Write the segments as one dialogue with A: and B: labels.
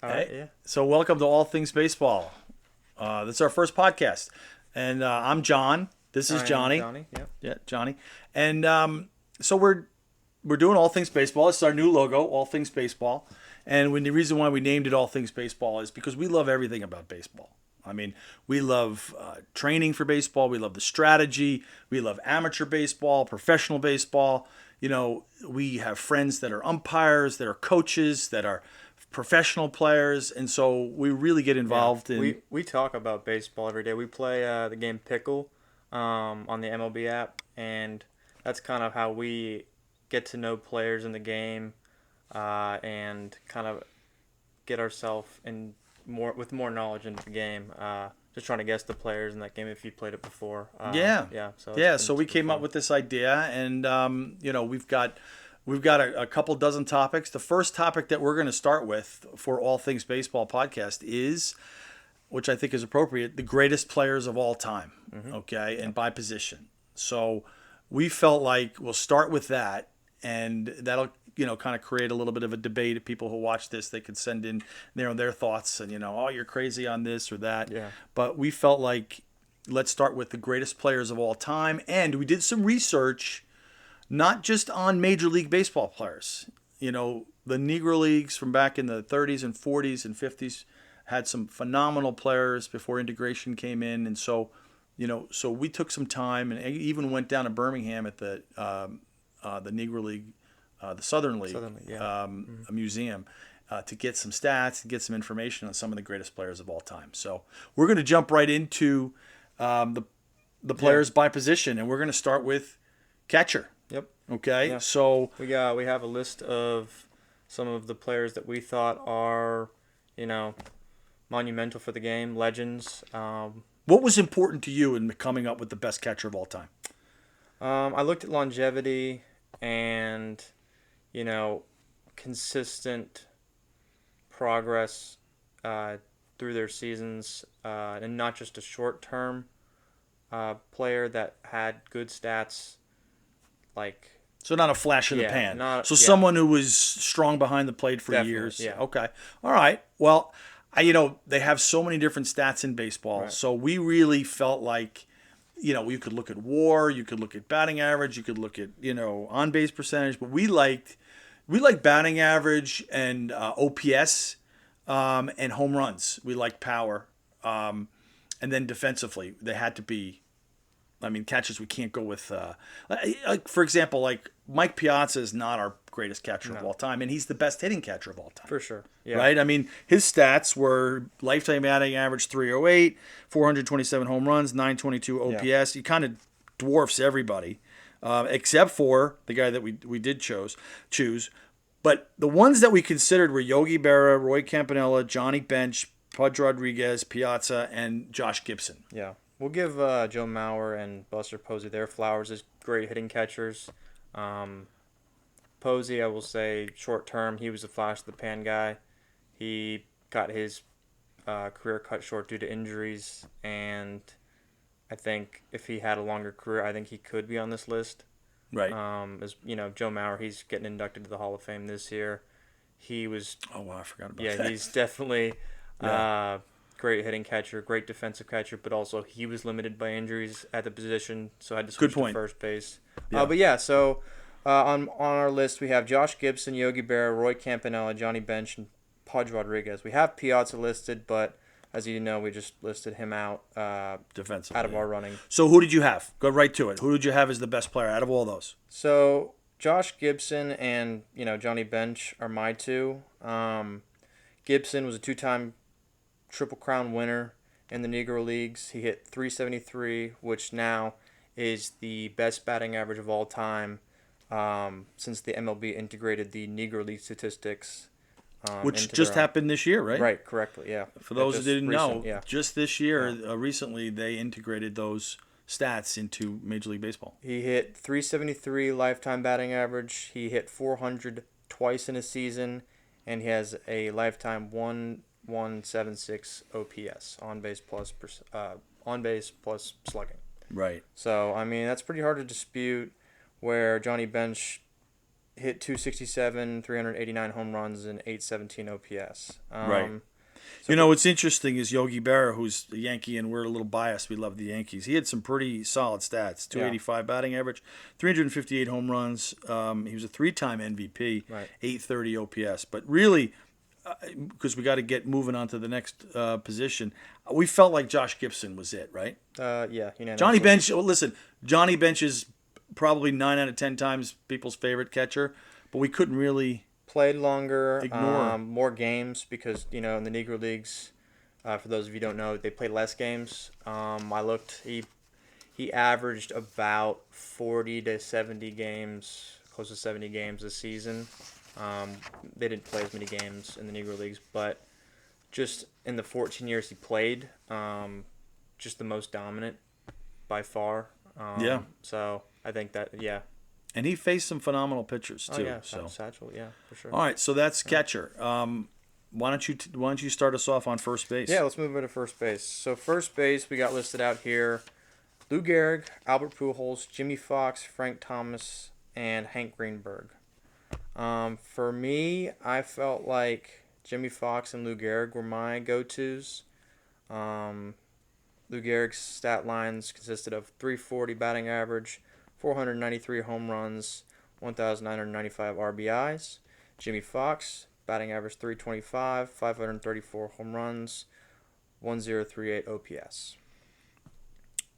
A: All right, yeah.
B: So welcome to All Things Baseball. This is our first podcast, and I'm John. This is
A: I am
B: Johnny.
A: Johnny. Yep.
B: Yeah, Johnny. And so we're doing All Things Baseball. It's our new logo, All Things Baseball. And the reason why we named it All Things Baseball is because we love everything about baseball. I mean, we love training for baseball. We love the strategy. We love amateur baseball, professional baseball. We have friends that are umpires, that are coaches, that are professional players, and so we really get
A: Yeah.
B: involved in.
A: We talk about baseball every day. We play the game Pickle on the MLB app, and that's kind of how we get to know players in the game and kind of get ourselves in more knowledge into the game. Just trying to guess the players in that game if you played it before.
B: Yeah,
A: Yeah. So
B: yeah.
A: it's
B: So we
A: been
B: came up
A: fun.
B: with this idea, and we've got a couple dozen topics. The first topic that we're going to start with for All Things Baseball podcast is, which I think is appropriate, the greatest players of all time.
A: Mm-hmm.
B: Okay, and
A: Yep.
B: by position. So we felt like we'll start with that, and that'll kind of create a little bit of a debate. If people who watch this, they could send in their thoughts, and oh, you're crazy on this or that.
A: Yeah.
B: But we felt like let's start with the greatest players of all time, and we did some research, not just on Major League Baseball players. The Negro Leagues from back in the 30s and 40s and 50s had some phenomenal players before integration came in, and so we took some time and even went down to Birmingham at the Negro League, the Southern League,
A: Suddenly, yeah. Mm-hmm.
B: a museum, to get some stats and get some information on some of the greatest players of all time. So we're going to jump right into the
A: Yeah.
B: players by position, and we're going to start with catcher.
A: Yep.
B: Okay,
A: Yeah.
B: so
A: We have a list of some of the players that we thought are, you know, monumental for the game, legends.
B: what was important to you in coming up with the best catcher of all time?
A: I looked at longevity and, you know, consistent progress through their seasons, and not just a short-term player that had good stats, like
B: So not a flash in the
A: yeah,
B: pan.
A: not
B: So
A: yeah,
B: someone who was strong behind the plate for
A: definitely,
B: years.
A: yeah,
B: Okay. All right. Well, they have so many different stats in baseball.
A: right,
B: So we really felt like, you could look at WAR, you could look at batting average, you could look at, on base percentage, but we like batting average and OPS, and home runs. We like power. And then defensively, they had to be. I mean, catchers we can't go with. Like for example, like Mike Piazza is not our greatest catcher of
A: no,
B: all time, and he's the best hitting catcher of all time.
A: for sure, yeah,
B: Right? I mean, his stats were lifetime batting average 308, 427 home runs, 922
A: yeah,
B: OPS. He kind of dwarfs everybody, except for the guy that we did choose. But the ones that we considered were Yogi Berra, Roy Campanella, Johnny Bench, Pudge Rodriguez, Piazza, and Josh Gibson.
A: yeah. We'll give Joe Mauer and Buster Posey their flowers as great hitting catchers. Um, Posey, I will say, short term, he was a flash of the pan guy. He got his career cut short due to injuries, and I think if he had a longer career, I think he could be on this list.
B: Right.
A: As you know, Joe Mauer, he's getting inducted to the Hall of Fame this year. He was,
B: Oh wow, I forgot about
A: yeah,
B: that.
A: he's definitely
B: Yeah.
A: great hitting catcher, great defensive catcher, but also he was limited by injuries at the position, so had to
B: Good
A: switch to
B: point.
A: first base.
B: Yeah.
A: But yeah, so on our list we have Josh Gibson, Yogi Berra, Roy Campanella, Johnny Bench, and Pudge Rodriguez. We have Piazza listed, but as you know, we just listed him out
B: Defensively.
A: out of
B: Yeah.
A: our running.
B: So who did you have? Go right to it. Who did you have as the best player out of all those?
A: So Josh Gibson and Johnny Bench are my two. Gibson was a two-time Triple Crown winner in the Negro Leagues. He hit 373, which now is the best batting average of all time since the MLB integrated the Negro League statistics
B: Which
A: into
B: just
A: their own.
B: happened this year, right?
A: Right, correctly, yeah.
B: For those who
A: Just
B: didn't know,
A: yeah.
B: just this year, recently, they integrated those stats into Major League Baseball.
A: He hit 373 lifetime batting average. He hit 400 twice in a season, and he has a lifetime 1.176 OPS on base plus slugging.
B: Right.
A: So I mean that's pretty hard to dispute. Where Johnny Bench hit 267, 389 home runs, and 817 OPS.
B: Right. What's interesting is Yogi Berra, who's a Yankee, and we're a little biased. We love the Yankees. He had some pretty solid stats: 285 batting average, 358 home runs. He was a three-time MVP,
A: Right.
B: 830 OPS. But really, because we got to get moving on to the next position, we felt like Josh Gibson was it, right?
A: Yeah, unanimously.
B: Johnny Bench. Well, listen, Johnny Bench is probably 9 out of 10 times people's favorite catcher, but we couldn't really
A: played longer,
B: ignore
A: more games because in the Negro Leagues, for those of you who don't know, they play less games. I looked, he averaged about 40 to 70 games, close to 70 games a season. They didn't play as many games in the Negro Leagues, but just in the 14 years he played, just the most dominant by far.
B: Yeah.
A: So I think that, yeah.
B: And he faced some phenomenal pitchers too.
A: Oh, yeah,
B: so
A: Satchel, yeah, for sure.
B: all right, so that's catcher. Why don't you start us off on first base?
A: Yeah, let's move over to first base. So first base, we got listed out here: Lou Gehrig, Albert Pujols, Jimmy Fox, Frank Thomas, and Hank Greenberg. For me, I felt like Jimmy Fox and Lou Gehrig were my go-tos. Lou Gehrig's stat lines consisted of 340 batting average, 493 home runs, 1,995 RBIs. Jimmy Fox, batting average 325, 534 home runs, 1,038 OPS.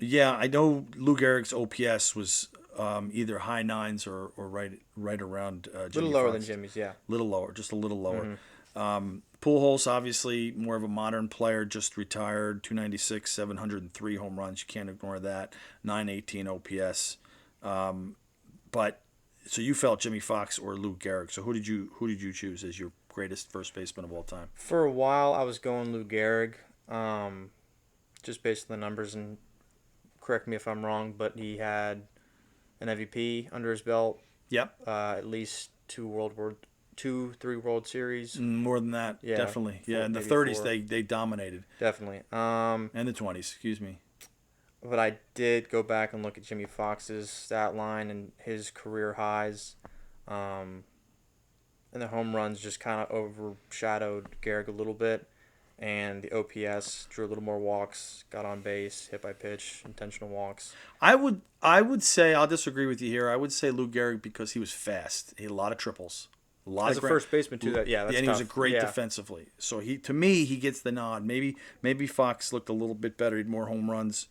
B: Yeah, I know Lou Gehrig's OPS was either high nines or right around Jimmy.
A: A little lower
B: Fox.
A: than Jimmy's, yeah.
B: Little lower, just a little lower.
A: Mm-hmm.
B: Pujols, obviously more of a modern player, just retired, 296, 703 home runs. You can't ignore that. 918 OPS. But so you felt Jimmy Fox or Lou Gehrig. So who did you choose as your greatest first baseman of all time?
A: For a while, I was going Lou Gehrig, just based on the numbers, and correct me if I'm wrong, but he had an MVP under his belt.
B: Yep.
A: At least 3 World Series.
B: More than that,
A: Yeah,
B: definitely.
A: four,
B: Yeah, in the
A: maybe
B: 30s
A: four.
B: they dominated.
A: Definitely.
B: And the 20s, excuse me.
A: But I did go back and look at Jimmy Fox's stat line and his career highs. And the home runs just kind of overshadowed Gehrig a little bit. And the OPS drew a little more walks, got on base, hit by pitch, intentional walks.
B: I would say, I'll disagree with you here. I would say Lou Gehrig because he was fast. He had a lot of triples.
A: As a first baseman too, that's
B: and he was
A: tough.
B: a great
A: Yeah.
B: defensively. So to me, he gets the nod. Maybe Fox looked a little bit better. He had more home runs.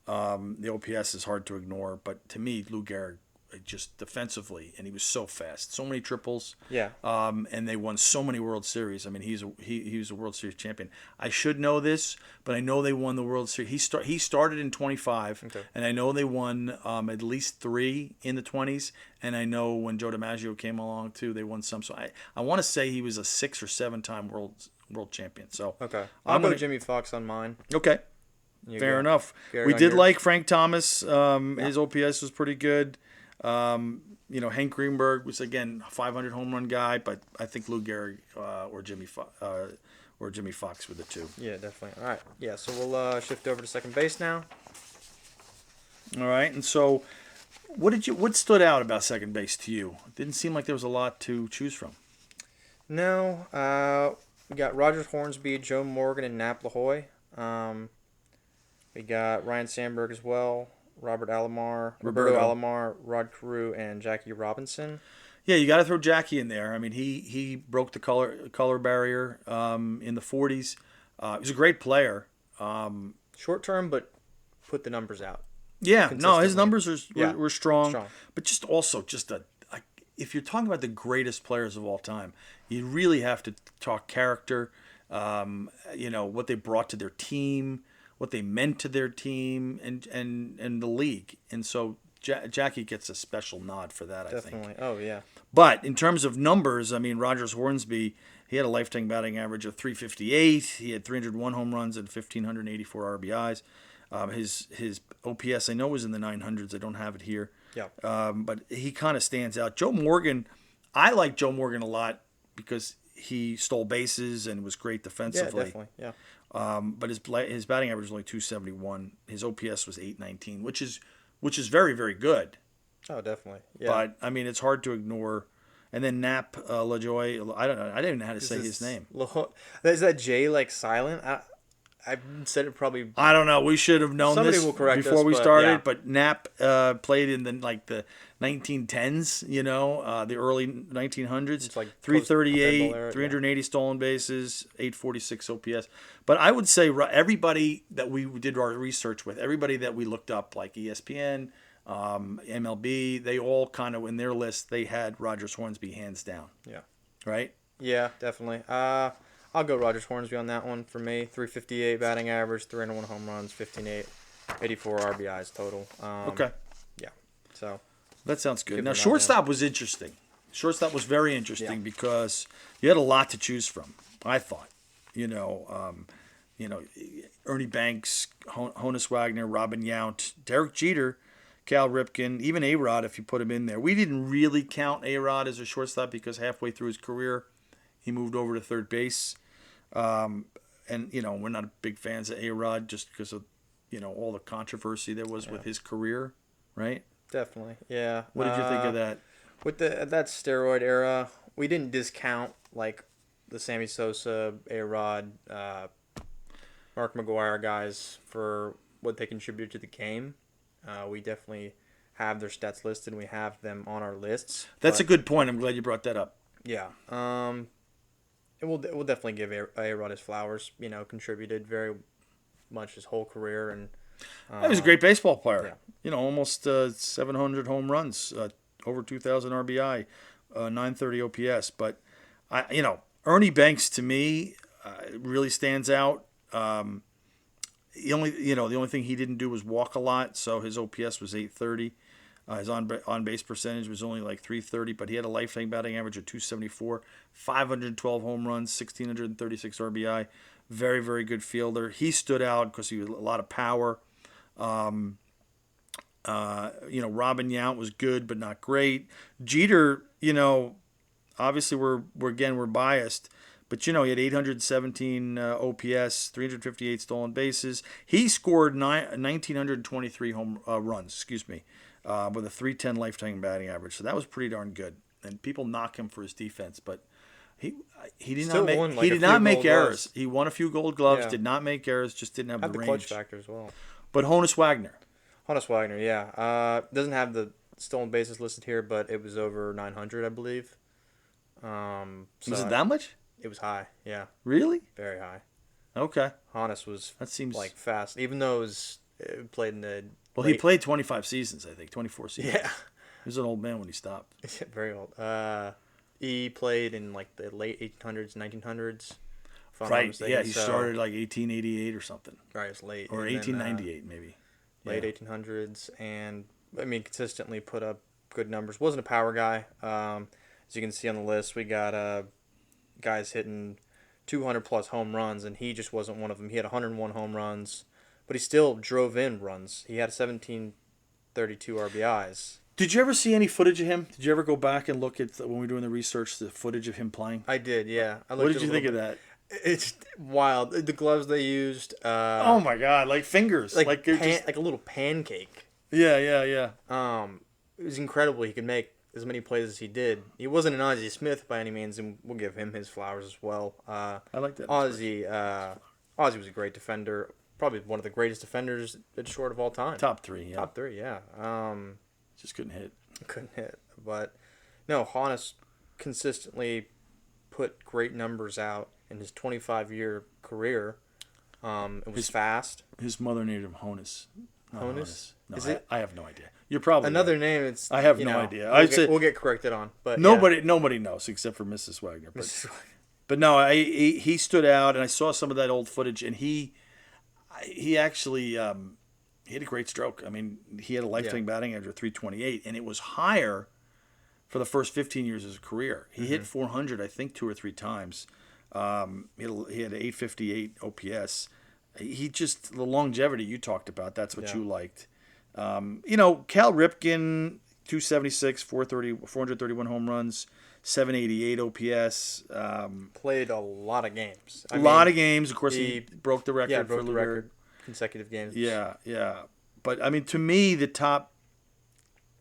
B: The OPS is hard to ignore, but to me, Lou Gehrig just defensively, and he was so fast, so many triples.
A: Yeah.
B: And they won so many World Series. I mean, he was a World Series champion. I should know this, but I know they won the World Series. He started in 25,
A: Okay.
B: and I know they won at least 3 in the 20s. And I know when Joe DiMaggio came along too, they won some. So I want to say he was a 6 or 7 time world champion. So
A: Okay. I'll go Jimmy Fox on mine.
B: Okay. Fair enough.
A: Gehrig
B: We
A: on
B: did
A: yours?
B: like Frank Thomas. His OPS was pretty good. Hank Greenberg was again a 500 home run guy, but I think Lou Gehrig or Jimmy Fox were the two.
A: Yeah, definitely. All right. Yeah, so we'll shift over to second base now.
B: All right, and so what stood out about second base to you? It didn't seem like there was a lot to choose from.
A: No, we got Roger Hornsby, Joe Morgan, and Nap LaHoy. We got Ryan Sandberg as well, Roberto Alomar, Rod Carew, and Jackie Robinson.
B: Yeah, you got to throw Jackie in there. I mean, he broke the color barrier in the 40s. He was a great player.
A: Short term, but put the numbers out.
B: Yeah, no, his numbers were strong,
A: strong.
B: But just if you're talking about the greatest players of all time, you really have to talk character, what they brought to their team, what they meant to their team, and the league. And so Jackie gets a special nod for that, I think.
A: Definitely. Oh, yeah.
B: But in terms of numbers, I mean, Rogers Hornsby, he had a lifetime batting average of 358. He had 301 home runs and 1,584 RBIs. His OPS, I know, was in the 900s. I don't have it here.
A: Yeah.
B: But he kind of stands out. Joe Morgan, I like Joe Morgan a lot because he stole bases and was great defensively.
A: Yeah, definitely. Yeah.
B: But his batting average was only 271. His OPS was 819, which is very, very good.
A: Oh, definitely. Yeah.
B: But I mean, it's hard to ignore. and then Nap LaJoy. I don't know. I didn't even know how to say his name.
A: Is that J like silent? I said it probably.
B: I don't know. We should have known
A: Somebody
B: this
A: will correct
B: before
A: us,
B: we
A: but
B: started.
A: yeah.
B: But Knapp played in the 1910s. The early 1900s.
A: It's like
B: 338,
A: era,
B: 380 stolen bases, 846 OPS. But I would say everybody that we did our research with, everybody that we looked up, like ESPN, MLB, they all kind of in their list they had Rogers Hornsby hands down.
A: Yeah.
B: Right.
A: Yeah, definitely. I'll go Rogers Hornsby on that one for me. 358 batting average, 301 home runs, 84 RBIs total.
B: Okay.
A: Yeah. So
B: that sounds good.
A: give
B: Now
A: him that
B: shortstop was interesting. Shortstop was very interesting because you had a lot to choose from. I thought, Ernie Banks, Honus Wagner, Robin Yount, Derek Jeter, Cal Ripken, even A-Rod if you put him in there. We didn't really count A-Rod as a shortstop because halfway through his career he moved over to third base. And we're not big fans of A-Rod just because of all the controversy there was with his career, right?
A: Definitely, yeah.
B: What did you think of that?
A: With that steroid era, we didn't discount like the Sammy Sosa, A-Rod, Mark McGwire guys for what they contributed to the game. We definitely have their stats listed, and we have them on our lists.
B: That's a good point. I'm glad you brought that up.
A: Yeah. We'll definitely give A-Rod his flowers. Contributed very much his whole career, and
B: he was a great baseball player. Yeah. Almost 700 home runs, over 2,000 RBI, 930 OPS. But Ernie Banks to me really stands out. The only thing he didn't do was walk a lot, so his OPS was 830. His on base percentage was only like 330, but he had a lifetime batting average of 274, 512 home runs, 1,636 RBI. Very, very good fielder. He stood out because he had a lot of power. Robin Yount was good, but not great. Jeter, obviously we're biased, but he had 817 OPS, 358 stolen bases. He scored 1,923 home runs. Excuse me. With a 310 lifetime batting average, so that was pretty darn good. And people knock him for his defense, but he did not make errors. He won a few Gold Gloves, did not make errors, just didn't have the range.
A: Clutch factor as well.
B: But Honus Wagner,
A: yeah, doesn't have the stolen bases listed here, but it was over 900, I believe.
B: Was it that much?
A: It was high, yeah.
B: Really?
A: Very high.
B: Okay.
A: Honus was
B: that seems
A: like fast, even though it played in the.
B: Well, he played 25 seasons, I think, 24 seasons.
A: Yeah.
B: He was an old man when he stopped.
A: Very old. He played in like the late 1800s, 1900s.
B: Right, yeah, he started like 1888 or something.
A: Right, it's late.
B: Or 1898 maybe.
A: Late 1800s, and consistently put up good numbers. Wasn't a power guy. As you can see on the list, we got guys hitting 200 plus home runs, and he just wasn't one of them. He had 101 home runs. But he still drove in runs. He had 1,732 RBIs.
B: Did you ever see any footage of him? Did you ever go back and look at, when we were doing the research, the footage of him playing?
A: I did, yeah.
B: What did you think of that?
A: It's wild. The gloves they used.
B: Oh my God, like fingers.
A: Like a little pancake.
B: Yeah.
A: It was incredible. He could make as many plays as he did. He wasn't an Ozzie Smith by any means, and we'll give him his flowers as well.
B: I like that.
A: Ozzie was a great defender. Probably one of the greatest defenders at short of all time.
B: Top three,
A: yeah.
B: Just couldn't hit.
A: But no, Honus consistently put great numbers out in his 25-year career. It was fast.
B: His mother named him Honus.
A: Honus?
B: No, I have no idea. You're probably
A: another
B: right.
A: name. It's
B: I have no idea.
A: We'll get corrected on, but
B: nobody knows except for Mrs. Wagner. But no, he stood out, and I saw some of that old footage, and he actually he had a great stroke. He had a lifetime batting average of 328, and it was higher for the first 15 years of his career. He hit 400, I think, 2 or 3 times. He had 858 OPS. The longevity you talked about, that's what you liked. Cal Ripken, 276, 431 home runs, 788 OPS.
A: Played a lot of games.
B: A lot of games. Of course, he broke the record for
A: the record. Consecutive games.
B: Yeah. But to me, the top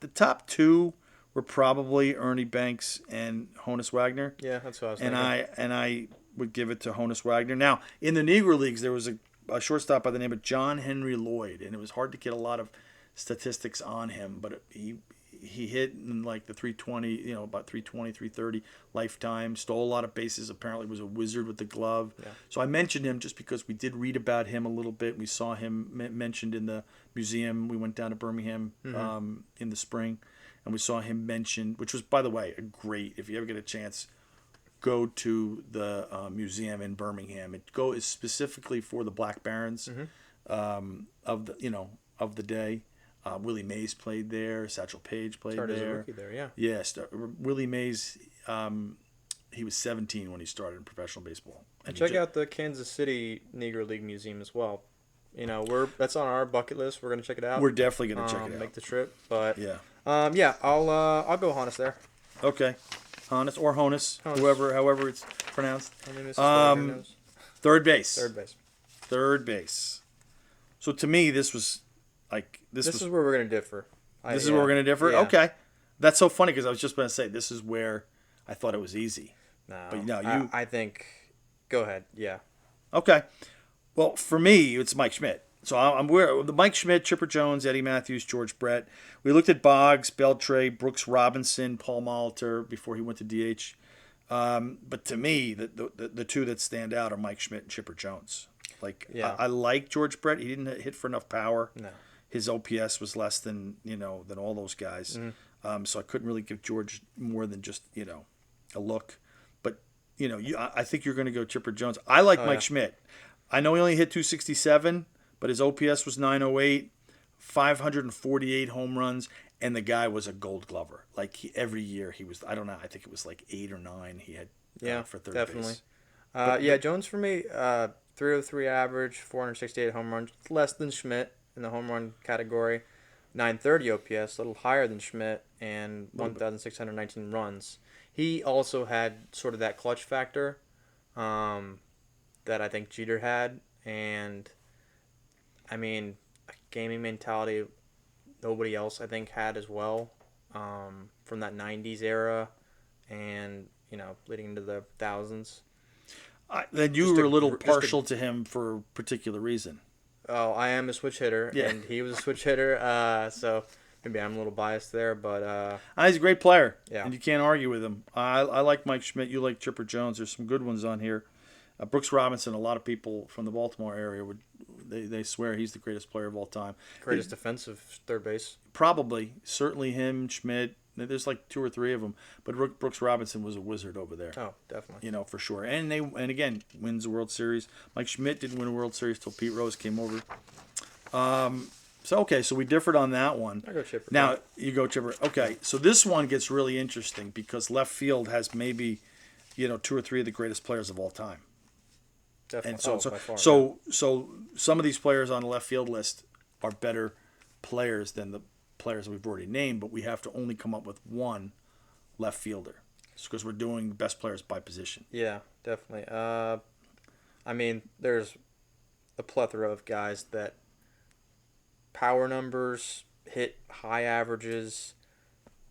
B: 2 were probably Ernie Banks and Honus Wagner.
A: Yeah, that's what I was
B: and
A: thinking.
B: I would give it to Honus Wagner. Now, in the Negro Leagues, there was a shortstop by the name of John Henry Lloyd, and it was hard to get a lot of statistics on him, but he hit in like the 320, about 320, 330 lifetime, stole a lot of bases, apparently was a wizard with the glove.
A: Yeah.
B: So I mentioned him just because we did read about him a little bit. We saw him mentioned in the museum. We went down to Birmingham in the spring, and we saw him mentioned, which was, by the way, a great, if you ever get a chance, go to the museum in Birmingham. It is specifically for the Black Barons of the day. Willie Mays played there. Satchel Paige played
A: Started
B: there.
A: as a rookie there, yeah.
B: Yes, Willie Mays. He was 17 when he started in professional baseball.
A: And check out the Kansas City Negro League Museum as well. That's on our bucket list. We're gonna check it out.
B: We're definitely gonna check it out.
A: Make the trip, but
B: yeah.
A: I'll go Honus there.
B: Okay, Honus or Honus, however it's pronounced. Third base. Third base. So to me, this was like
A: this is where we're gonna differ.
B: This is where we're gonna differ.
A: Yeah.
B: Okay, that's so funny because I was just gonna say this is where I thought it was easy.
A: No,
B: but no,
A: I think. Go ahead. Yeah.
B: Okay. Well, for me, it's Mike Schmidt. So I'm aware the Mike Schmidt, Chipper Jones, Eddie Matthews, George Brett. We looked at Boggs, Beltray, Brooks Robinson, Paul Molitor before he went to DH. But to me, the two that stand out are Mike Schmidt and Chipper Jones. I like George Brett. He didn't hit for enough power.
A: No.
B: His OPS was less than all those guys. Mm-hmm. So I couldn't really give George more than just a look. But I think you're going to go Chipper Jones. I like Mike Schmidt. I know he only hit 267, but his OPS was 908, 548 home runs, and the guy was a Gold Glover. Every year he was. I don't know. I think it was like 8 or 9 he had. For third
A: definitely.
B: base.
A: Jones for me. 303 average, 468 home runs, less than Schmidt in the home run category. 930 OPS, a little higher than Schmidt, and 1,619 runs. He also had sort of that clutch factor that I think Jeter had, and I mean, a gaming mentality nobody else I think had as well from that 90s era and, leading into the thousands.
B: Then you were a little partial to him for a particular reason.
A: Oh, I am a switch hitter, and he was a switch hitter, so maybe I'm a little biased there, but...
B: he's a great player,
A: yeah.
B: And you can't argue with him. I like Mike Schmidt. You like Chipper Jones. There's some good ones on here. Brooks Robinson, a lot of people from the Baltimore area, they swear he's the greatest player of all time.
A: Greatest defensive third base.
B: Probably. Certainly him, Schmidt. There's like 2 or 3 of them. But Brooks Robinson was a wizard over there.
A: Oh, definitely.
B: For sure. And again, wins the World Series. Mike Schmidt didn't win a World Series till Pete Rose came over. So we differed on that one.
A: I go Chipper.
B: Now, you go Chipper. Okay, so this one gets really interesting because left field has maybe, 2 or 3 of the greatest players of all time.
A: Definitely.
B: And so some of these players on the left field list are better players than the players that we've already named, but we have to only come up with one left fielder because we're doing best players by position.
A: Yeah, definitely. There's a plethora of guys that power numbers, hit high averages,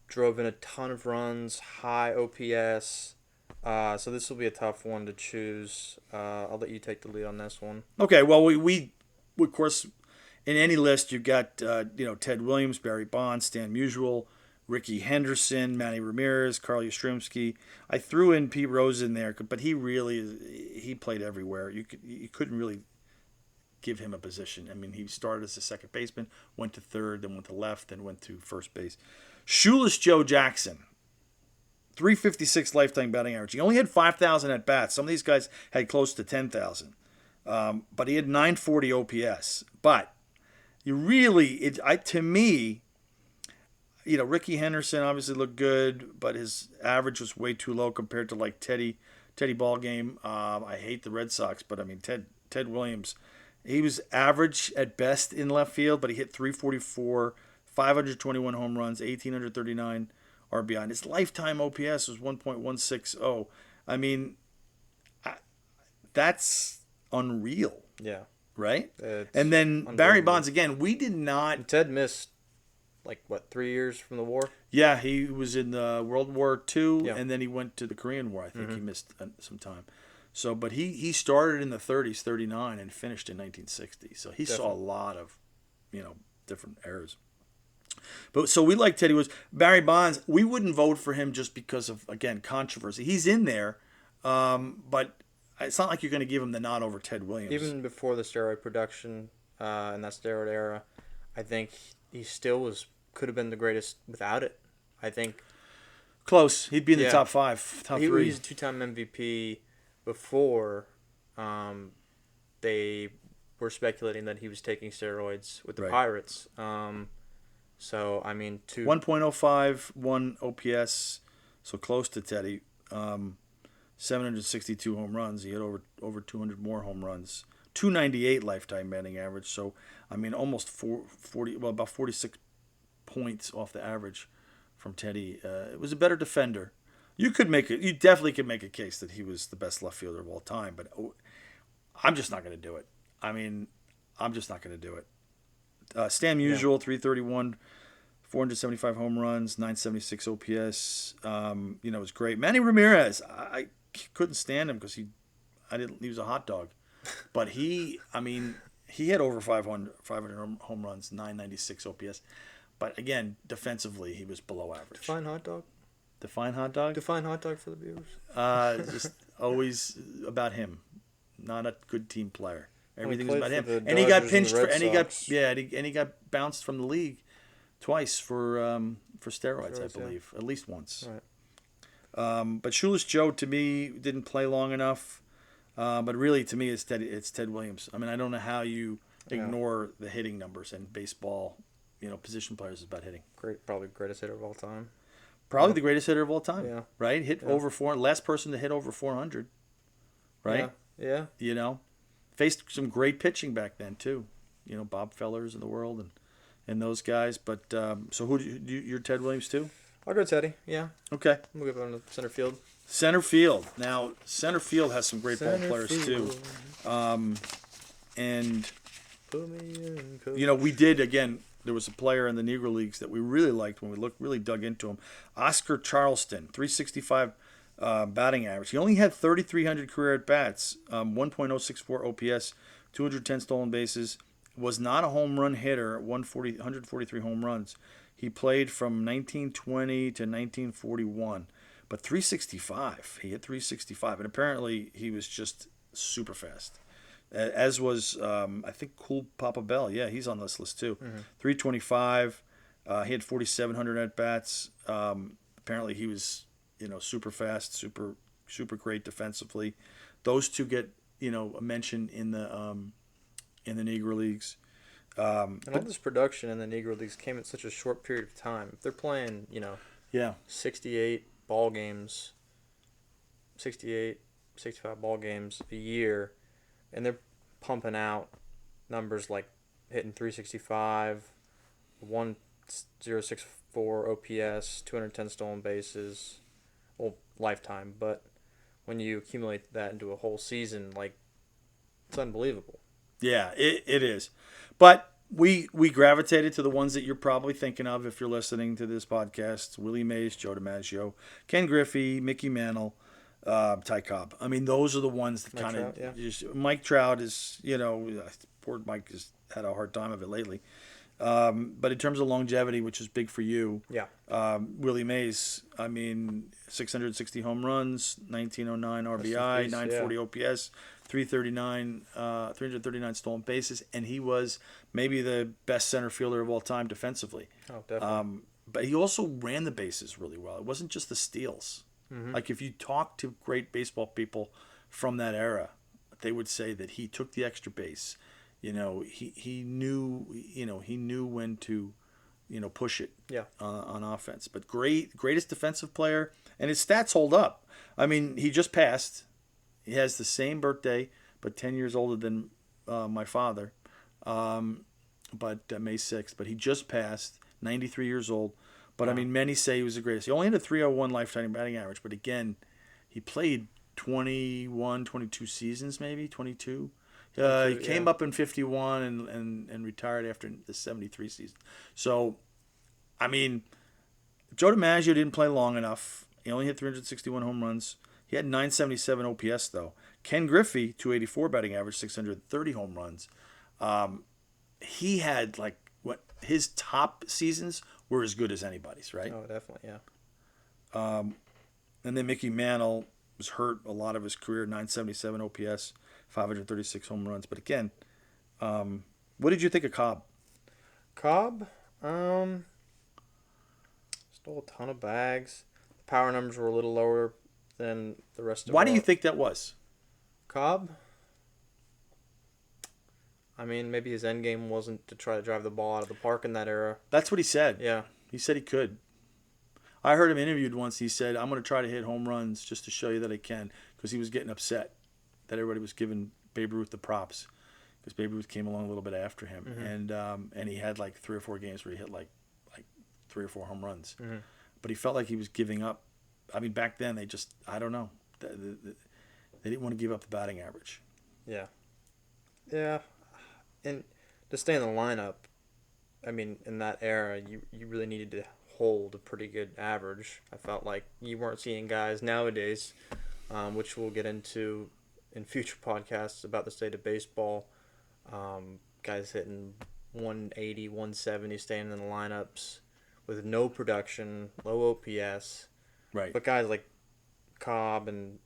A: drove in a ton of runs, high OPS. So this will be a tough one to choose. I'll let you take the lead on this one.
B: Okay, well, we of course, in any list, you've got, Ted Williams, Barry Bonds, Stan Musial, Ricky Henderson, Manny Ramirez, Carl Yastrzemski. I threw in Pete Rose in there, but he played everywhere. You couldn't really give him a position. He started as a second baseman, went to third, then went to left, then went to first base. Shoeless Joe Jackson, 356 lifetime batting average. He only had 5,000 at bats. Some of these guys had close to 10,000. But he had 940 OPS. But to me, Ricky Henderson obviously looked good, but his average was way too low compared to like Teddy Ballgame. I hate the Red Sox, but Ted Williams, he was average at best in left field, but he hit 344, 521 home runs, 1,839 RBI. And his lifetime OPS was 1.160. That's unreal.
A: Yeah.
B: Right? And then Barry Bonds, again, we did not...
A: Ted missed like, what, 3 years from the war?
B: Yeah, he was in World War II,
A: Yeah.
B: and then he went to the Korean War. I think he
A: Mm-hmm.
B: missed some time. So, but he started in the 30s, 39, and finished in 1960. So he saw a
A: Definitely.
B: lot of, different eras. But so we like Teddy Williams. Barry Bonds, we wouldn't vote for him just because of, again, controversy. He's in there, but it's not like you're going to give him the nod over Ted Williams.
A: Even before the steroid production and that steroid era, I think he still could have been the greatest without it. I think,
B: Close. He'd be in the
A: yeah,
B: top five, top
A: he
B: three.
A: was a two-time MVP before um, they were speculating that he was taking steroids with the
B: Right.
A: Pirates. So I mean,
B: 1.05, 1 OPS, so close to Teddy. 762 home runs. He had over 200 more home runs. 298 lifetime batting average. So I mean, almost 40, well, about 46 points off the average from Teddy. It was a better defender. You definitely could make a case that he was the best left fielder of all time. But I'm just not going to do it. I mean, I'm just not going to do it. Stan
A: yeah,
B: Musial, 331, 475 home runs, 976 OPS. It was great. Manny Ramirez, I couldn't stand him because he was a hot dog, but he had over 500 home runs, 996 OPS. But again, defensively, he was below average.
A: define hot dog.
B: Define hot dog.
A: Define hot dog for the viewers.
B: Just always about him, not a good team player. Everything was
A: played
B: about
A: for
B: him,
A: the
B: and he got
A: Dodgers and the
B: pinched for,
A: Red
B: and he got
A: Sox.
B: and he got bounced from the league twice for steroids, I
A: Steroids, yeah.
B: believe, at least once.
A: Right.
B: But Shoeless Joe to me didn't play long enough. But really, to me, it's Ted Williams. I mean, I don't know how you
A: Yeah.
B: ignore the hitting numbers and baseball. Position players is about hitting.
A: Probably greatest hitter of all time.
B: Probably
A: Yeah.
B: the greatest hitter of all time.
A: Yeah.
B: Right? Hit
A: Yeah.
B: over four. Last person to hit over 400. Right?
A: Yeah.
B: Faced some great pitching back then too. Bob Fellers of the world and those guys. But so who you're Ted Williams too?
A: I'll go Teddy. Yeah.
B: Okay.
A: We'll go on to center field.
B: Center field. Now center field has some great ball
A: Center
B: players
A: field.
B: too. And
A: Put me in, coach.
B: we did again. There was a player in the Negro Leagues that we really liked when we really dug into him. Oscar Charleston, 365 batting average. He only had 3,300 career at bats, 1.064 OPS, 210 stolen bases. Was not a home run hitter, 143 home runs. He played from 1920 to 1941, but 365. He hit 365, and apparently he was just super fast. As was, I think, Cool Papa Bell. Yeah, he's on this list too. 325. He had 4,700 at bats. Apparently, he was, super fast, super great defensively. Those two get, a mention in the Negro Leagues.
A: And all this production in the Negro Leagues came in such a short period of time. If they're playing,
B: Yeah,
A: 68 ball games, 68, 65 ball games a year, and they're pumping out numbers like hitting 365, 1.064 OPS, 210 stolen bases, well, lifetime. But when you accumulate that into a whole season, it's unbelievable.
B: yeah, it is. But we gravitated to the ones that you're probably thinking of if you're listening to this podcast: Willie Mays, Joe DiMaggio, Ken Griffey, Mickey Mantle, Ty Cobb. I mean, those are the ones that
A: Mike
B: kind
A: Trout, yeah.
B: of. Mike Trout is, poor Mike has had a hard time of it lately. But in terms of longevity, which is big for you,
A: Yeah.
B: Willie Mays, 660 home runs, 1909 RBI,
A: peace,
B: 940 OPS, 339 stolen bases, and he was maybe the best center fielder of all time defensively.
A: Oh, definitely.
B: But he also ran the bases really well. It wasn't just the steals.
A: Mm-hmm.
B: Like if you talk to great baseball people from that era, they would say that he took the extra base. He knew when to, push it.
A: Yeah.
B: On offense. But greatest defensive player, and his stats hold up. I mean, he just passed. He has the same birthday, but 10 years older than my father. But May 6th. But he just passed, 93 years old. But
A: Wow.
B: I mean, many say he was the greatest. He only had a 301 lifetime batting average. But again, he played 21, 22 seasons, maybe 22. He came up in 51 and retired after the 73 season. So I mean, Joe DiMaggio didn't play long enough. He only hit 361 home runs. He had 977 OPS, though. Ken Griffey, 284 batting average, 630 home runs. He had, like, what his top seasons were as good as anybody's, right?
A: Oh, definitely, yeah.
B: And then Mickey Mantle was hurt a lot of his career, 977 OPS, 536 home runs. But again, what did you think of Cobb?
A: Cobb, stole a ton of bags. Power numbers were a little lower than the rest of.
B: Why do you think that was?
A: Cobb? I mean, maybe his end game wasn't to try to drive the ball out of the park in that era.
B: That's what he said.
A: Yeah.
B: He said he could. I heard him interviewed once. He said, I'm going to try to hit home runs just to show you that I can, because he was getting upset that everybody was giving Babe Ruth the props, because Babe Ruth came along a little bit after him. And he had like 3 or 4 games where he hit like 3 or 4 home runs. But he felt like he was giving up. I mean, back then, they just, I don't know. They didn't want to give up the batting average.
A: Yeah. Yeah. And to stay in the lineup, I mean, in that era, you really needed to hold a pretty good average. I felt like you weren't seeing guys nowadays, which we'll get into in future podcasts about the state of baseball. Guys hitting 180, 170, staying in the lineups with no production, low OPS.
B: Right.
A: But guys like Cobb and,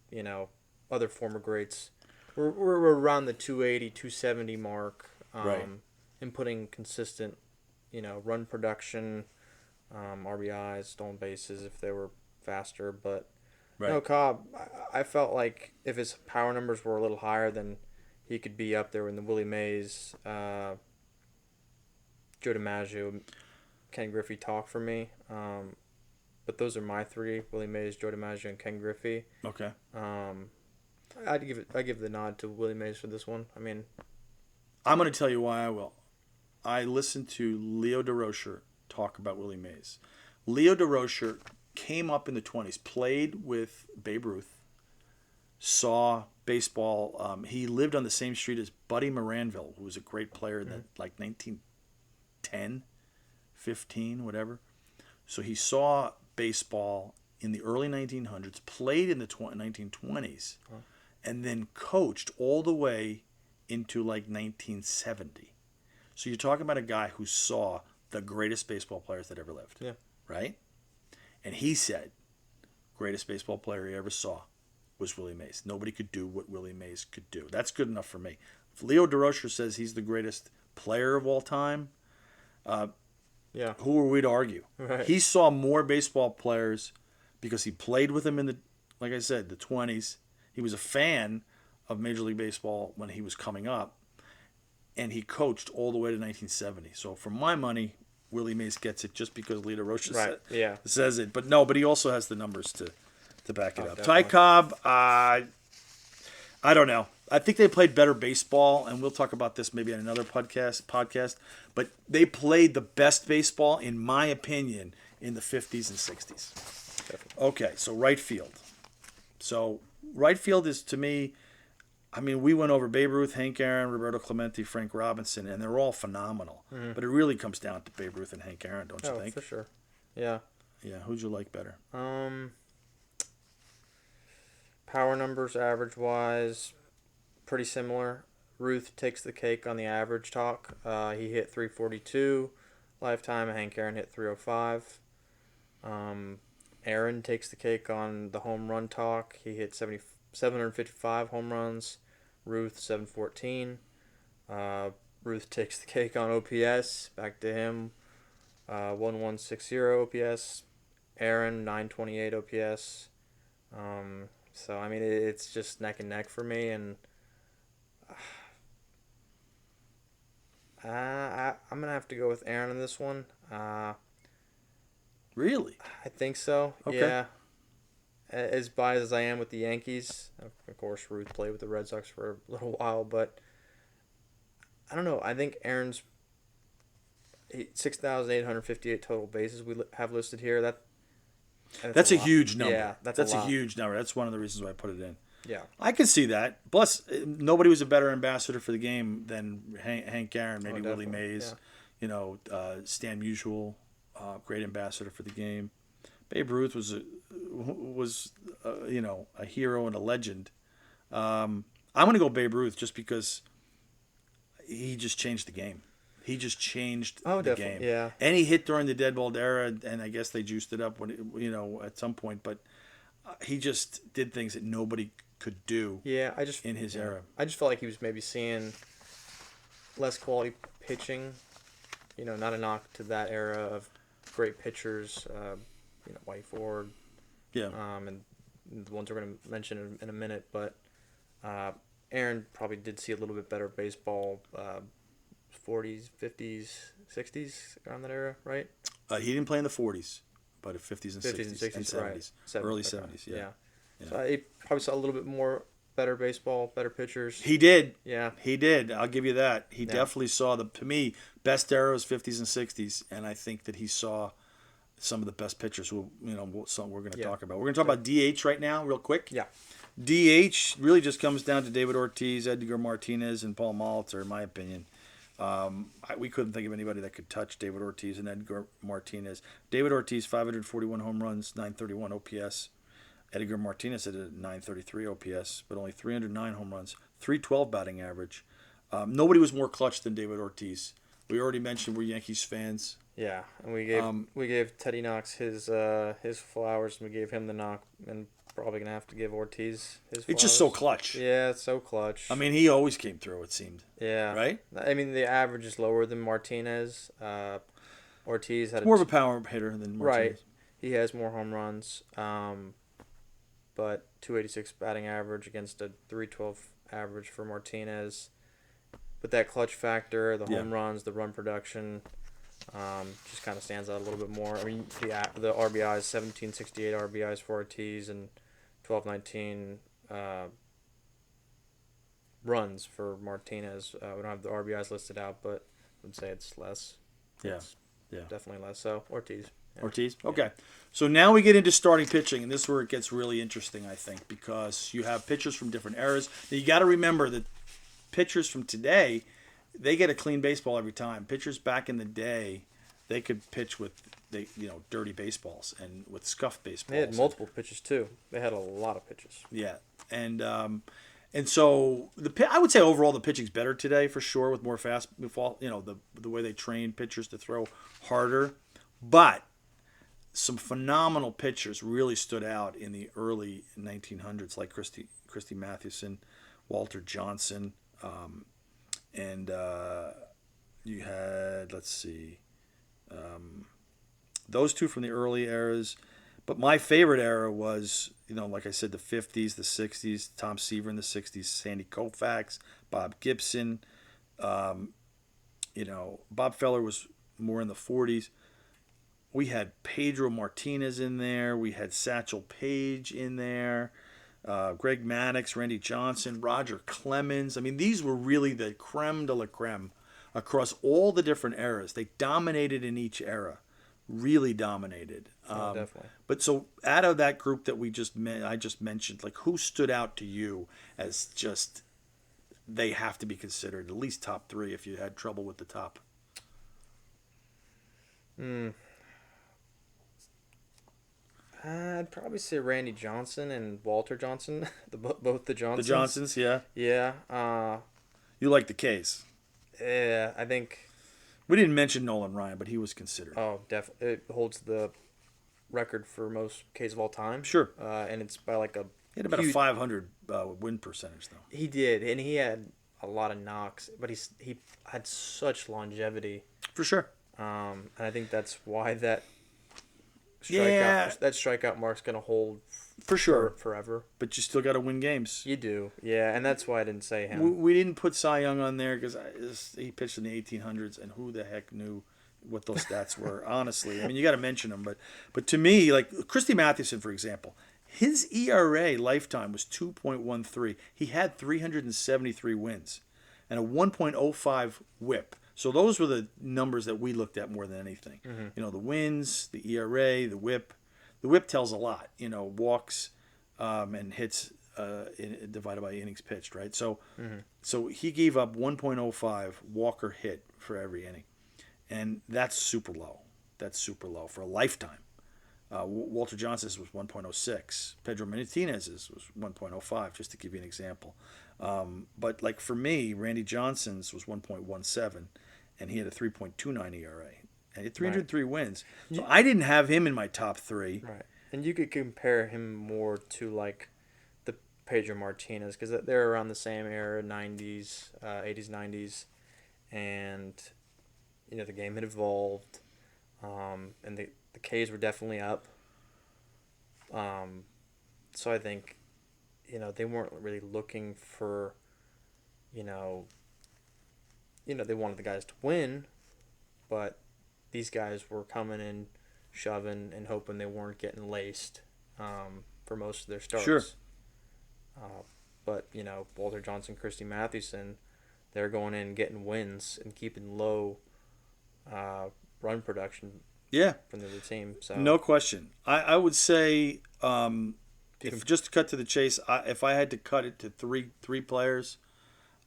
A: other former greats were around the 280, 270 mark.
B: Right.
A: And putting consistent, run production, RBIs, stolen bases if they were faster. But
B: Right.
A: Cobb, I felt like if his power numbers were a little higher, then he could be up there in the Willie Mays, Joe DiMaggio, Ken Griffey talk for me. But those are my 3: Willie Mays, Joe DiMaggio, and Ken Griffey.
B: Okay.
A: I'd give the nod to Willie Mays for this one. I mean,
B: I'm going to tell you why I will. I listened to Leo DeRocher talk about Willie Mays. Leo DeRocher came up in the 20s, played with Babe Ruth, saw baseball. He lived on the same street as Buddy Moranville, who was a great player in like 1910, 15, whatever. So he saw baseball in the early 1900s, played in the 1920s, and then coached all the way into like 1970. So you're talking about a guy who saw the greatest baseball players that ever lived.
A: Yeah.
B: Right? And he said, greatest baseball player he ever saw was Willie Mays. Nobody could do what Willie Mays could do. That's good enough for me. If Leo DeRocher says he's the greatest player of all time, who are we to argue?
A: Right.
B: He saw more baseball players because he played with them in the, like I said, the 20s. He was a fan of Major League Baseball when he was coming up, and he coached all the way to 1970. So for my money, Willie Mays gets it just because Leo DeRocher says it. But he also has the numbers to back it up.
A: Definitely.
B: Ty Cobb, I don't know. I think they played better baseball, and we'll talk about this maybe in another podcast. But they played the best baseball, in my opinion, in the 50s and 60s.
A: Definitely.
B: Okay, so right field. So right field is, to me, I mean, we went over Babe Ruth, Hank Aaron, Roberto Clemente, Frank Robinson, and they're all phenomenal. Mm-hmm. But it really comes down to Babe Ruth and Hank Aaron, don't you think?
A: Oh, for sure. Yeah.
B: Yeah, who'd you like better?
A: Power numbers, average-wise, pretty similar. Ruth takes the cake on the average talk. He hit 342 lifetime. Hank Aaron hit 305. Aaron takes the cake on the home run talk. He hit 755 home runs. Ruth 714. Ruth takes the cake on OPS. Back to him. 1160 OPS. Aaron 928 OPS. So I mean it's just neck and neck for me, and I'm gonna have to go with Aaron in this one.
B: Really?
A: I think so.
B: Okay.
A: Yeah. As biased as I am with the Yankees, of course, Ruth played with the Red Sox for a little while, but I don't know. I think Aaron's 6,858 total bases we have listed here. That's
B: a huge number.
A: Yeah, that's
B: a huge number. That's one of the reasons why I put it in.
A: Yeah.
B: I can see that. Plus, nobody was a better ambassador for the game than Hank Aaron, maybe Willie Mays, Stan Musial. great ambassador for the game. Babe Ruth was a hero and a legend. I'm going to go Babe Ruth just because he just changed the game. He just changed
A: Oh,
B: the
A: definitely.
B: game.
A: Yeah.
B: And he hit during the dead ball era, and I guess they juiced it up when at some point. But he just did things that nobody could do
A: Yeah.
B: in his era.
A: I just felt like he was maybe seeing less quality pitching. Not a knock to that era of great pitchers. White Ford.
B: Yeah.
A: And the ones we're going to mention in a minute, but Aaron probably did see a little bit better baseball, 40s, 50s, 60s, around that era, right?
B: He didn't play in the 40s, but 50s and
A: 50s
B: 60s and 70s.
A: right.
B: Early
A: Okay.
B: 70s, yeah.
A: So he probably saw a little bit more better baseball, better pitchers.
B: He did.
A: Yeah.
B: He did. I'll give you that. He
A: Yeah.
B: definitely saw to me, best era was 50s and 60s, and I think that he saw some of the best pitchers who, some we're going to talk about. We're going to talk about DH right now, real quick.
A: Yeah.
B: DH really just comes down to David Ortiz, Edgar Martinez, and Paul Molitor, in my opinion. We couldn't think of anybody that could touch David Ortiz and Edgar Martinez. David Ortiz, 541 home runs, 931 OPS. Edgar Martinez had a 933 OPS, but only 309 home runs, 312 batting average. Nobody was more clutch than David Ortiz. We already mentioned we're Yankees fans.
A: Yeah, and we gave Teddy Knox his flowers, and we gave him the knock, and probably gonna have to give Ortiz his flowers.
B: It's just so clutch.
A: Yeah, it's so clutch.
B: I mean, he always came through, it seemed.
A: Yeah.
B: Right?
A: I mean, the average is lower than Martinez. Ortiz had
B: More of a power hitter than Martinez.
A: Right. He has more home runs, but 286 batting average against a 312 average for Martinez. But that clutch factor, the home runs, the run production, just kind of stands out a little bit more. I mean, the RBIs, 1768 RBIs for Ortiz and 1219 runs for Martinez. We don't have the RBIs listed out, but I would say it's less.
B: Yeah.
A: It's definitely less. So Ortiz. Yeah.
B: Ortiz? Okay. So now we get into starting pitching, and this is where it gets really interesting, I think, because you have pitchers from different eras. Now, you got to remember that pitchers from today, they get a clean baseball every time. Pitchers back in the day, they could pitch with dirty baseballs and with scuffed baseballs.
A: They had multiple pitches too. They had a lot of pitches.
B: Yeah, and so I would say overall the pitching's better today for sure with more fast, the way they train pitchers to throw harder, but some phenomenal pitchers really stood out in the early 1900s, like Christy Mathewson, Walter Johnson, and you had, those two from the early eras. But my favorite era was, like I said, the 50s, the 60s, Tom Seaver in the 60s, Sandy Koufax, Bob Gibson. Bob Feller was more in the 40s. We had Pedro Martinez in there. We had Satchel Paige in there. Greg Maddux, Randy Johnson, Roger Clemens. I mean, these were really the creme de la creme across all the different eras. They dominated in each era, really dominated.
A: Definitely.
B: But so out of that group that I just mentioned, like who stood out to you as just they have to be considered at least top three if you had trouble with the top?
A: I'd probably say Randy Johnson and Walter Johnson, both the Johnsons.
B: The Johnsons, yeah.
A: Yeah.
B: You like the case.
A: Yeah, I think.
B: We didn't mention Nolan Ryan, but he was considered.
A: Oh, definitely. It holds the record for most Ks of all time.
B: Sure.
A: And it's by like a.
B: He had about a 500 win percentage, though.
A: He did, and he had a lot of knocks, but he had such longevity.
B: For sure.
A: And I think that's why that
B: that
A: strikeout mark's gonna hold
B: for sure
A: forever.
B: But you still got to win games.
A: You do, yeah, and that's why I didn't say him.
B: We didn't put Cy Young on there because he pitched in the 1800s, and who the heck knew what those stats were? Honestly, I mean, you got to mention them, but to me, like Christy Mathewson, for example, his ERA lifetime was 2.13. He had 373 wins and a 1.05 WHIP. So those were the numbers that we looked at more than anything. Mm-hmm. The wins, the ERA, the WHIP. The WHIP tells a lot. Walks and hits divided by innings pitched, right? So so he gave up 1.05 walker hit for every inning. And that's super low. That's super low for a lifetime. Walter Johnson's was 1.06. Pedro Martinez's was 1.05, just to give you an example. But like for me, Randy Johnson's was 1.17, and he had a 3.29 ERA. And he had 303 wins. So I didn't have him in my top three.
A: Right. And you could compare him more to like the Pedro Martinez because they're around the same era, 90s, 80s, 90s. And, the game had evolved. And the K's were definitely up. So I think, they weren't really looking for, they wanted the guys to win, but these guys were coming in, shoving, and hoping they weren't getting laced for most of their starts.
B: Sure.
A: But, Walter Johnson, Christy Mathewson, they're going in and getting wins and keeping low run production from the other team. So
B: No question. I would say, if just to cut to the chase, if I had to cut it to three players,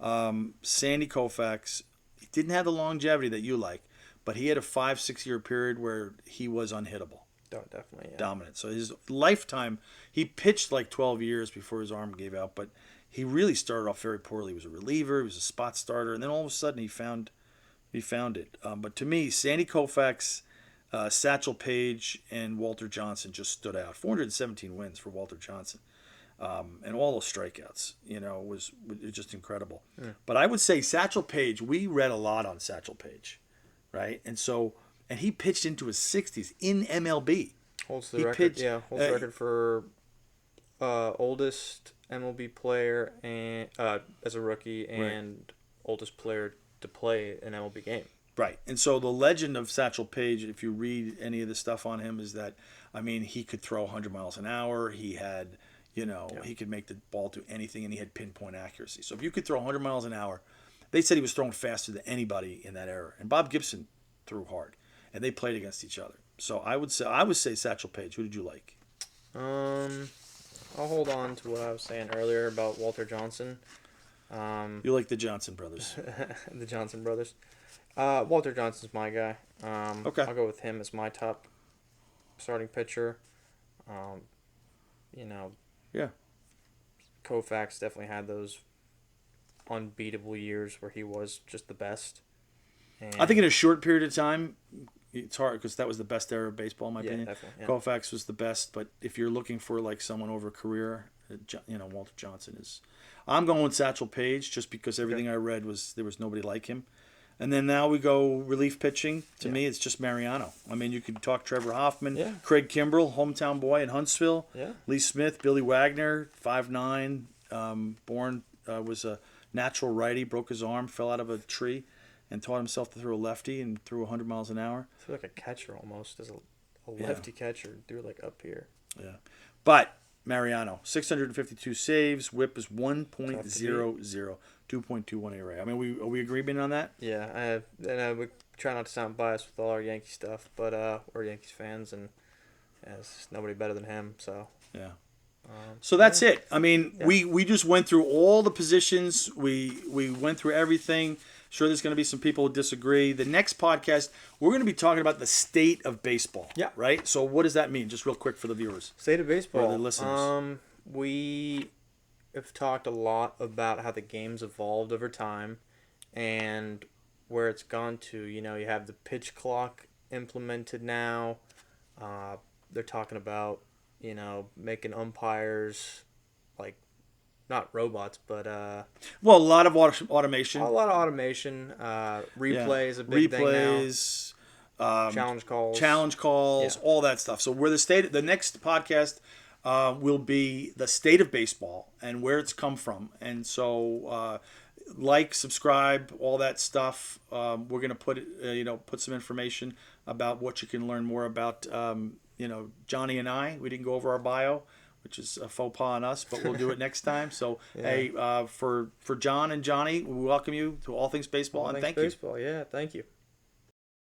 B: Sandy Koufax, he didn't have the longevity that you like, but he had a 5-6 year period where he was unhittable.
A: Definitely, yeah.
B: Dominant. So his lifetime, he pitched like 12 years before his arm gave out, but he really started off very poorly. He was a reliever, he was a spot starter, and then all of a sudden he found it. But to me, Sandy Koufax, Satchel Paige, and Walter Johnson just stood out. 417 wins for Walter Johnson, and all those strikeouts. Was just incredible. Yeah. But I would say Satchel Paige. We read a lot on Satchel Paige, right? And he pitched into his 60s in MLB.
A: Holds the record. Holds the record for oldest MLB player and as a rookie and oldest player to play an MLB game.
B: Right. And so the legend of Satchel Paige, if you read any of the stuff on him, is that, he could throw 100 miles an hour. He had, he could make the ball do anything, and he had pinpoint accuracy. So if you could throw 100 miles an hour, they said he was throwing faster than anybody in that era. And Bob Gibson threw hard, and they played against each other. So I would say Satchel Paige. Who did you like?
A: I'll hold on to what I was saying earlier about Walter Johnson.
B: You like the Johnson brothers.
A: The Johnson brothers. Walter Johnson's my guy.
B: Okay.
A: I'll go with him as my top starting pitcher.
B: Yeah.
A: Koufax definitely had those unbeatable years where he was just the best. And
B: I think in a short period of time, it's hard because that was the best era of baseball, in my opinion.
A: Definitely, yeah.
B: Koufax was the best, but if you're looking for like someone over a career, Walter Johnson is. I'm going with Satchel Paige just because everything I read was there was nobody like him. And then now we go relief pitching. To me, it's just Mariano. You could talk Trevor Hoffman, Craig Kimbrell, hometown boy in Huntsville, Lee Smith, Billy Wagner, 5'9", born was a natural righty, broke his arm, fell out of a tree, and taught himself to throw a lefty and threw 100 miles an hour.
A: Threw like a catcher almost, as a lefty catcher, threw like up here.
B: Yeah, but Mariano, 652 saves, WHIP is 1.00. 2.21 ERA. Are we agreeing on that?
A: Yeah, we try not to sound biased with all our Yankee stuff, but we're Yankees fans, and there's nobody better than him. So
B: yeah. So that's it. We just went through all the positions. We went through everything. Sure, there's going to be some people who disagree. The next podcast, we're going to be talking about the state of baseball. Yeah. Right? So what does that mean? Just real quick for the viewers.
A: State of baseball.
B: Or the listeners.
A: We have talked a lot about how the game's evolved over time and where it's gone to. You have the pitch clock implemented now. They're talking about, making umpires like not robots, but a
B: lot of automation.
A: A lot of automation. Replay is a big thing now. Challenge calls, all that stuff. So the next podcast will be the state of baseball and where it's come from. And so subscribe, all that stuff. We're going to put some information about what you can learn more about, Johnny and I. We didn't go over our bio, which is a faux pas on us, but we'll do it next time. So, hey, for John and Johnny, we welcome you to All Things Baseball, and thank you. Yeah, thank you.